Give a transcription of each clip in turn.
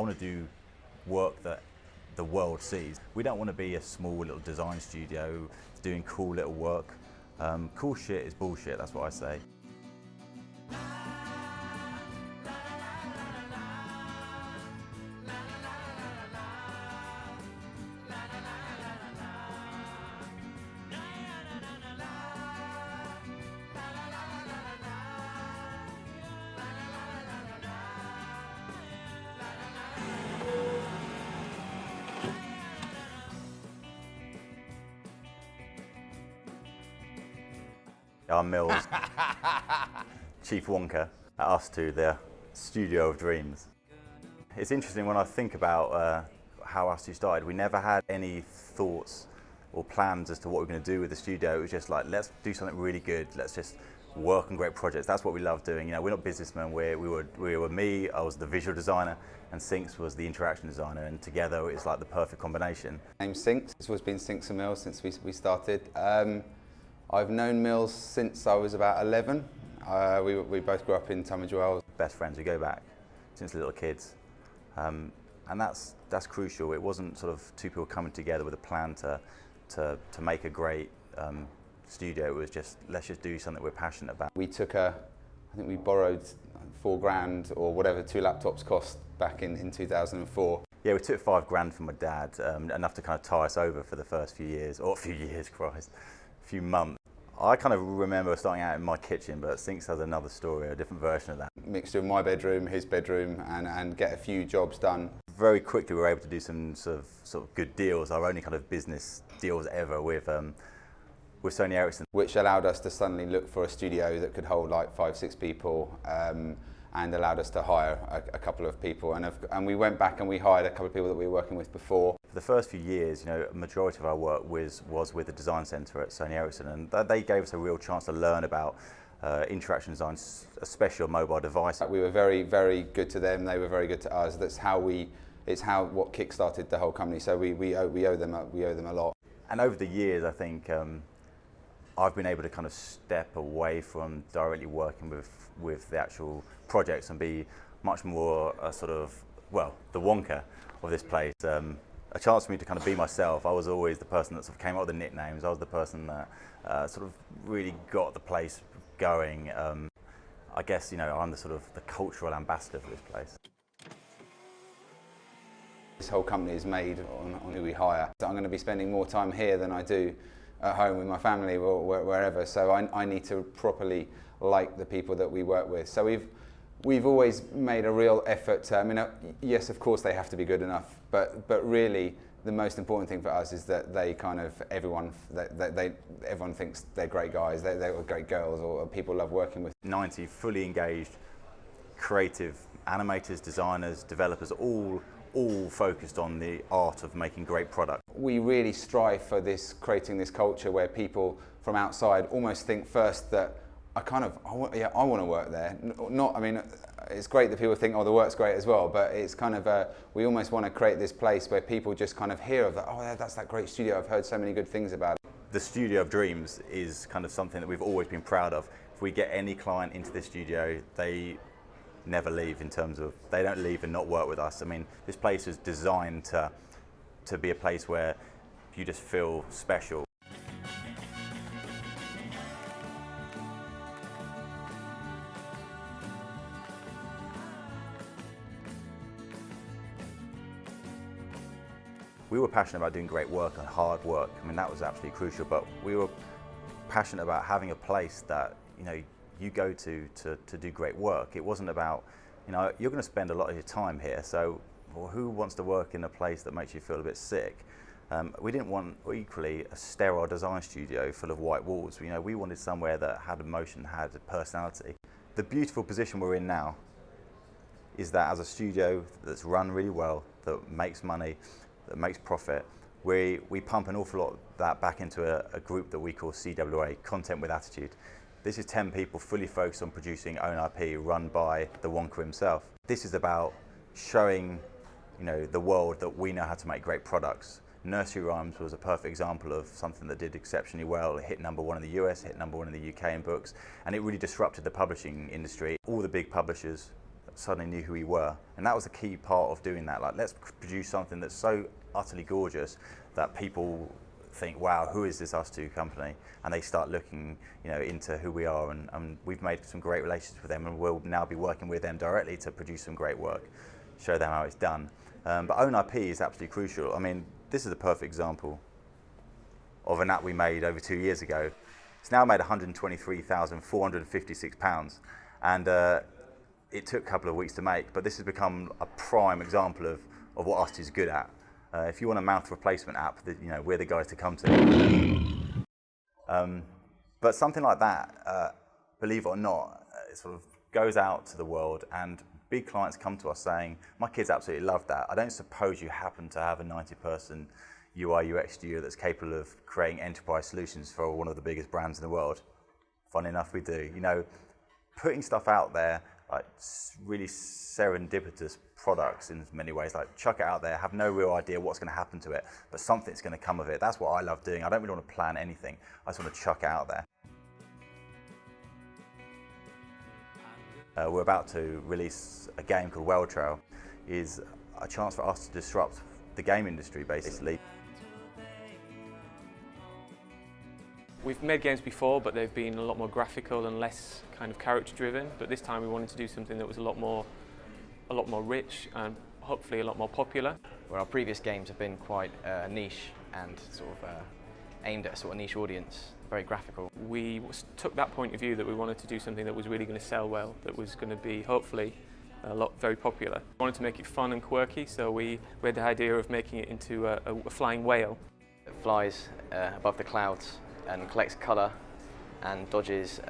want to do work that the world sees. We don't want to be a small little design studio doing cool little work. Cool shit is bullshit, that's what I say. I'm Mills, Chief Wonka at Ustwo, the studio of dreams. It's interesting when I think about how Ustwo started. We never had any thoughts or plans as to what we were going to do with the studio. It was just like, let's do something really good. Let's just work on great projects. That's what we love doing. You know, we're not businessmen. We were me. I was the visual designer, and Sinks was the interaction designer. And together, it's like the perfect combination. Name's Sinks. It's always been Sinks and Mills since we started. I've known Mills since I was about 11. We both grew up in Tunbridge Wells. Best friends, we go back since little kids. And that's crucial. It wasn't sort of two people coming together with a plan to make a great studio. It was just, let's just do something we're passionate about. We took I think we borrowed £4,000 or whatever 2 laptops cost back in 2004. Yeah, we took £5,000 from my dad, enough to kind of tie us over for the first few years, or a few years, Christ, a few months. I kind of remember starting out in my kitchen, but Sinks has another story, a different version of that. Mixture of my bedroom, his bedroom, and get a few jobs done. Very quickly we were able to do some sort of good deals, our only kind of business deals ever with Sony Ericsson. Which allowed us to suddenly look for a studio that could hold like 5-6 people, and allowed us to hire a couple of people. And we went back and we hired a couple of people that we were working with before. For the first few years, you know, a majority of our work was with the design centre at Sony Ericsson, and they gave us a real chance to learn about interaction design, especially on mobile devices. We were very, very good to them. They were very good to us. That's how what kick-started the whole company. So we owe them a lot. And over the years, I think I've been able to kind of step away from directly working with the actual projects and be much more sort of, well, the Wonka of this place. A chance for me to kind of be myself. I was always the person that sort of came up with the nicknames. I was the person that sort of really got the place going. I guess, you know, I'm the cultural ambassador for this place. This whole company is made on who we hire. So I'm going to be spending more time here than I do at home with my family or wherever. So I need to properly like the people that we work with. So we've always made a real effort to, I mean, yes, of course they have to be good enough, but really the most important thing for us is that they kind of, everyone thinks they're great guys, they're great girls, or people love working with. 90 fully engaged, creative animators, designers, developers, all focused on the art of making great product. We really strive for creating this culture where people from outside almost think first that I want to work there. I mean, it's great that people think, oh, the work's great as well, but it's kind of, we almost want to create this place where people just kind of hear of that, oh, that's that great studio, I've heard so many good things about it. The studio of dreams is kind of something that we've always been proud of. If we get any client into the studio, they never leave, in terms of, they don't leave and not work with us. I mean, this place is designed to be a place where you just feel special. We were passionate about doing great work and hard work. I mean, that was absolutely crucial, but we were passionate about having a place that, you know, you go to do great work. It wasn't about, you know, you're going to spend a lot of your time here, so well, who wants to work in a place that makes you feel a bit sick? We didn't want, equally, a sterile design studio full of white walls. You know, we wanted somewhere that had emotion, had a personality. The beautiful position we're in now is that as a studio that's run really well, that makes money, that makes profit, we pump an awful lot of that back into a group that we call CWA, Content with Attitude. This is 10 people fully focused on producing own IP, run by the Wonka himself. This is about showing, you know, the world that we know how to make great products. Nursery Rhymes was a perfect example of something that did exceptionally well. It hit #1 in the US, hit #1 in the UK in books, and it really disrupted the publishing industry. All the big publishers suddenly knew who we were. And that was a key part of doing that. Like, let's produce something that's so utterly gorgeous that people think, wow, who is this Ustwo company? And they start looking, into who we are, and we've made some great relationships with them, and we'll now be working with them directly to produce some great work, show them how it's done. But own IP is absolutely crucial. I mean, this is a perfect example of an app we made over 2 years ago. It's now made £123,456, and it took a couple of weeks to make, but this has become a prime example of what Ustwo is good at. If you want a mouth replacement app, we're the guys to come to. But something like that, believe it or not, it sort of goes out to the world, and big clients come to us saying, my kids absolutely love that. I don't suppose you happen to have a 90-person UI UX studio that's capable of creating enterprise solutions for one of the biggest brands in the world? Funny enough, we do. Putting stuff out there, like really serendipitous products in many ways, like chuck it out there, have no real idea what's going to happen to it, but something's going to come of it. That's what I love doing. I don't really want to plan anything. I just want to chuck it out there. We're about to release a game called Whale Trail. Is a chance for us to disrupt the game industry, basically. We've made games before, but they've been a lot more graphical and less kind of character driven. But this time we wanted to do something that was a lot more rich and hopefully a lot more popular. Where our previous games have been quite niche and sort of aimed at a sort of niche audience, very graphical. We took that point of view that we wanted to do something that was really going to sell well, that was going to be hopefully very popular. We wanted to make it fun and quirky, so we had the idea of making it into a flying whale. It flies above the clouds and collects colour and dodges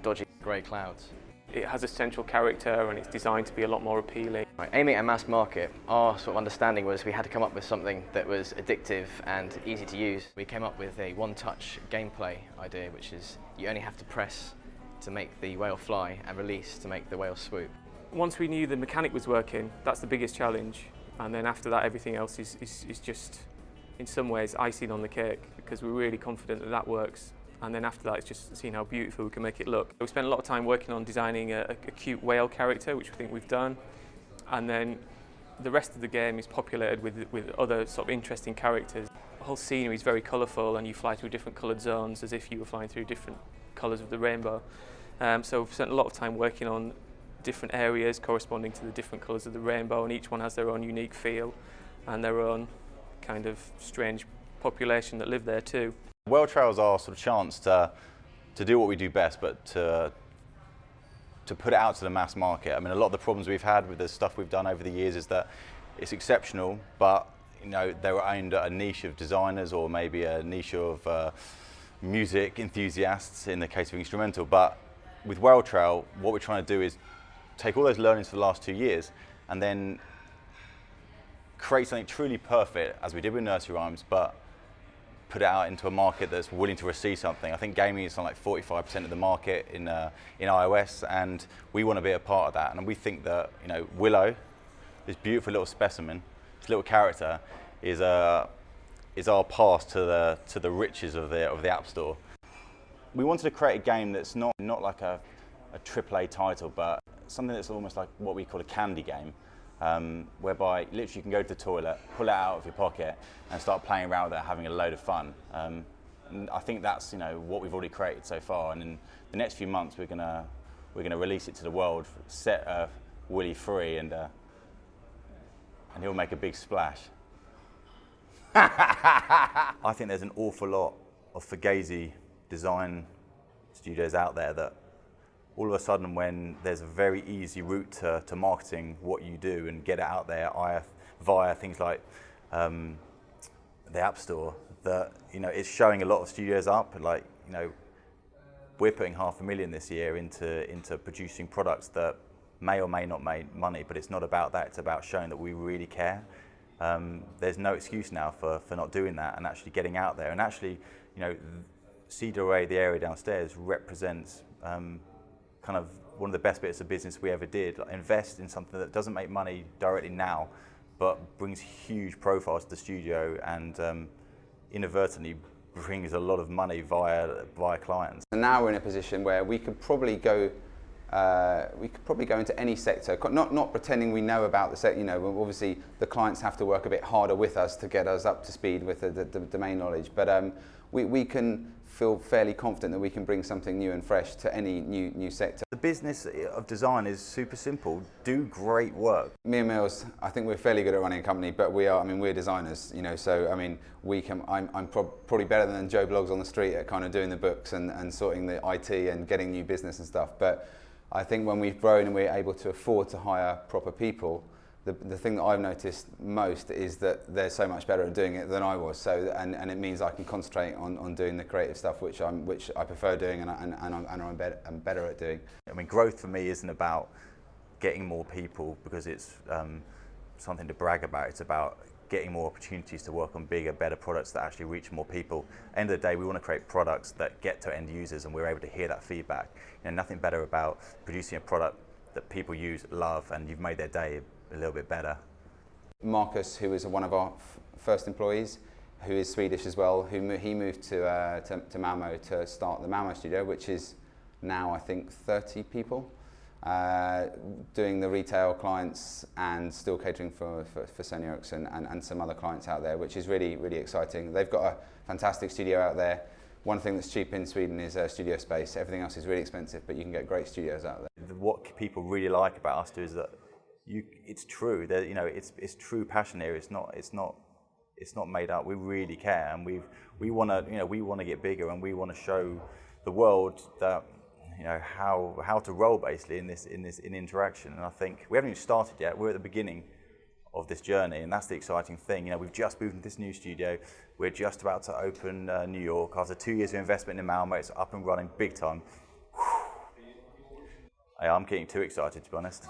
dodgy grey clouds. It has a central character and it's designed to be a lot more appealing. Right, aiming at mass market, our sort of understanding was we had to come up with something that was addictive and easy to use. We came up with a one-touch gameplay idea, which is you only have to press to make the whale fly and release to make the whale swoop. Once we knew the mechanic was working, that's the biggest challenge, and then after that everything else is just in some ways icing on the cake, because we're really confident that that works. And then after that, it's just seeing how beautiful we can make it look. We spent a lot of time working on designing a cute whale character, which we think we've done. And then the rest of the game is populated with other sort of interesting characters. The whole scenery is very colourful, and you fly through different coloured zones as if you were flying through different colours of the rainbow. So we've spent a lot of time working on different areas corresponding to the different colours of the rainbow, and each one has their own unique feel and their own kind of strange population that live there too. Whale Trail is our sort of chance to do what we do best, but to put it out to the mass market. I mean, a lot of the problems we've had with the stuff we've done over the years is that it's exceptional, but they were aimed at a niche of designers or maybe a niche of music enthusiasts in the case of instrumental. But with Whale Trail, what we're trying to do is take all those learnings for the last 2 years and then create something truly perfect, as we did with Nursery Rhymes, but put it out into a market that's willing to receive something. I think gaming is something like 45% of the market in iOS, and we want to be a part of that. And we think that Willow, this beautiful little specimen, this little character, is our path to the riches of the App Store. We wanted to create a game that's not like a AAA title, but something that's almost like what we call a candy game. Whereby literally you can go to the toilet, pull it out of your pocket and start playing around with it, having a load of fun. And I think that's what we've already created so far, and in the next few months we're gonna release it to the world, set Willy free, and he'll make a big splash. I think there's an awful lot of fugazi design studios out there that all of a sudden, when there's a very easy route to marketing what you do and get it out there via things like the App Store, that it's showing a lot of studios up. Like we're putting $500,000 this year into producing products that may or may not make money, but it's not about that. It's about showing that we really care. There's no excuse now for not doing that and actually getting out there. And actually, Cedar Way, the area downstairs, represents kind of one of the best bits of business we ever did. Like, invest in something that doesn't make money directly now, but brings huge profiles to the studio and inadvertently brings a lot of money via clients. And now we're in a position where we could probably go we could probably go into any sector, not pretending we know about the sector. You know, obviously the clients have to work a bit harder with us to get us up to speed with the domain knowledge, but we can feel fairly confident that we can bring something new and fresh to any new sector. The business of design is super simple. Do great work. Me and Mills, I think we're fairly good at running a company, but we're designers, you know, so I mean, I'm probably better than Joe Bloggs on the street at kind of doing the books and sorting the IT and getting new business and stuff, but I think when we've grown and we're able to afford to hire proper people, the thing that I've noticed most is that they're so much better at doing it than I was. So and it means I can concentrate on doing the creative stuff, which I prefer doing and I'm better at doing. I mean, growth for me isn't about getting more people because it's something to brag about. It's about getting more opportunities to work on bigger, better products that actually reach more people. End of the day, we want to create products that get to end users, and we're able to hear that feedback. You know, nothing better about producing a product that people use, love, and you've made their day a little bit better. Marcus, who was one of our first employees, who is Swedish as well, he moved to Malmo to start the Malmo studio, which is now I think 30 people, doing the retail clients and still catering for Sony Ericsson and some other clients out there, which is really, really exciting. They've got a fantastic studio out there. One thing that's cheap in Sweden is studio space. Everything else is really expensive, but you can get great studios out there. What people really like about Ustwo is that it's true. You know, it's true passion here. It's not made up. We really care, and we want to get bigger, and we want to show the world that, you know, how to roll basically in interaction. And I think we haven't even started yet. We're at the beginning of this journey, and that's the exciting thing. You know, we've just moved into this new studio. We're just about to open New York. After 2 years of investment in Malmo, it's up and running big time. I'm getting too excited, to be honest.